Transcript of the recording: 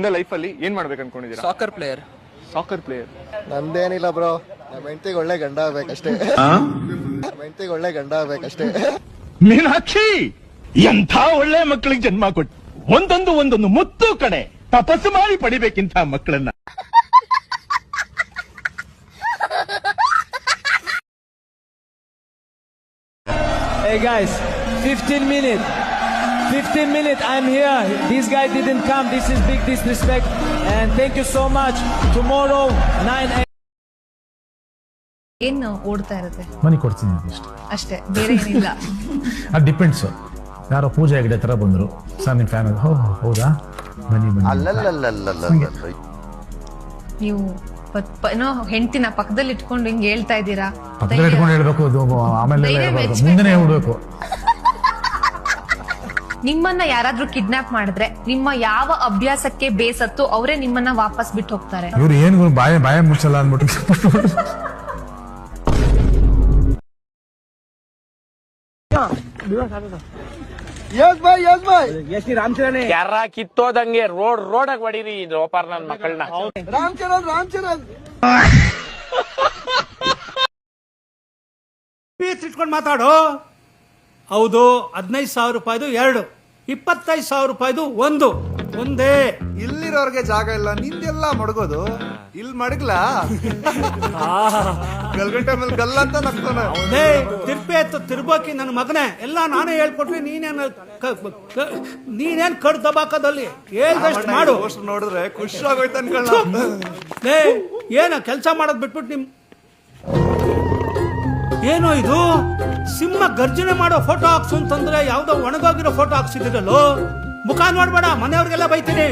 ಮುಂದೆ ಲೈಫಲ್ಲಿ ಏನ್ ಮಾಡ್ಬೇಕು ಅನ್ಕೊಂಡಿದ್ದೀರಾ? Soccer player. Soccer player. ನಂದೇನಿಲ್ಲ ಬ್ರೋ, ನಮ್ಮ ಹೆಂಡತಿಗೆ ಒಳ್ಳೆ ಗಂಡ ಆಗ್ಬೇಕಷ್ಟೇ. ಹೆಂಡತಿಗೆ ಒಳ್ಳೆ ಗಂಡ ಆಗ್ಬೇಕಷ್ಟೇ. ಮೀನಾಕ್ಷಿ, ಎಂಥ ಒಳ್ಳೆ ಮಕ್ಕಳಿಗೆ ಜನ್ಮ ಕೊಟ್ಟು ಒಂದೊಂದು ಮುತ್ತು ಕಡೆ ತಪಸ್ಸು ಮಾಡಿ ಪಡಿಬೇಕಿಂತ ಮಕ್ಕಳನ್ನ. Hey guys, 15 minutes, I'm here. This guy didn't come. This is big disrespect. And thank you so much. Tomorrow, 9 a.m. ಏನು ಓಡ್ತಾ ಇರುತ್ತೆ? ಮನಿ ಕೊಡ್ತೀನಿ ಅಷ್ಟೇ, ಬೇರೆ ಏನಿಲ್ಲ. ಅದು ಡಿಪೆಂಡ್ಸ್. ಯಾರೋ ಪೂಜೆ ಹೆಗ್ಡೆ ತರ ಬಂದ್ರು, ಸರ್ ನಿಮ್ ಫ್ಯಾನ್. ಹೌದಾ, ಬನ್ನಿ. ನೀವು ಹೆಂಡತಿನ ಪಕ್ಕದಲ್ಲಿ ಇಟ್ಕೊಂಡು ಹಿಂಗ್ ಹೇಳ್ತಾ ಇದ್ದೀರಾ? ಪಕ್ಕದಲ್ಲಿ ಇಟ್ಕೊಂಡು ಹೇಳ್ಬೇಕು, ಆಮೇಲೆ ಮುಂದೆ ಹೇಳ್ಬೇಕು. ನಿಮ್ಮನ್ನ ಯಾರಾದ್ರೂ ಕಿಡ್ನಾಪ್ ಮಾಡಿದ್ರೆ ನಿಮ್ಮ ಯಾವ ಅಭ್ಯಾಸಕ್ಕೆ ಬೇಸತ್ತು ಅವರೇ ನಿಮ್ಮನ್ನ ವಾಪಸ್ ಬಿಟ್ಟು ಹೋಗ್ತಾರೆ. ಇವ್ರು ಏನು ಬಾಯ ಮುಚ್ಚಲ್ಲ ಅಂದ್ಬಿಟ್ಟು. ಯಾರ ಕಿತ್ತೋದಂಗೆ ರೋಡಾಗ ಹೊಡೀರಿ ರೋಪಾರ್ ನನ್ ಮಕ್ಕಳನ್ನ. ಇಟ್ಕೊಂಡು ಮಾತಾಡೋ. ಹೌದು, 15,000 ರೂಪಾಯಿದು 2, 25,000 ರೂಪಾಯಿದು 1. ಒಂದೇ. ಇಲ್ಲಿರೋರ್ಗೆ ಜಾಗ ಇಲ್ಲ, ನಿಂದೆಲ್ಲ ಮಡಗೋದು. ಇಲ್ಲಿ ಮಡಗ್ಲಾ ಗಲ್ಗಂಟೆ ಮೇಲೆ ಗಲ್ಲಂತ ನಗ್ತಾನೆ. ತಿರ್ಬೋಕಿ ನನ್ನ ಮಗನೇ, ಎಲ್ಲ ನಾನೇ ಹೇಳ್ಕೊಟ್ರಿ. ನೀನೇನ್ ಕಡ್ ದಬಾಕದಲ್ಲಿ ಹೇಳ್ದಷ್ಟು ಮಾಡು. ನೋಡಿದ್ರೆ ಖುಷಿ ಆಗೋಯ್ತು ಅನ್ಕೊಳ್ಳ. ಏನ ಕೆಲಸ ಮಾಡೋದ್ ಬಿಟ್ಬಿಟ್ಟು ನಿಮ್ ಏನೋ ಇದು ಸಿಂಹ ಗರ್ಜನೆ ಮಾಡೋ ಫೋಟೋ ಹಾಕ್ಸು ಅಂತಂದ್ರೆ ಯಾವ್ದೋ ಒಣಗೋಗಿರೋ ಫೋಟೋ ಹಾಕ್ಸಿದಿರಲ್ಲೋ. ಮುಖ ನೋಡ್ಬೇಡ, ಮನೆಯವ್ರಿಗೆಲ್ಲ ಬೈತೀನಿ.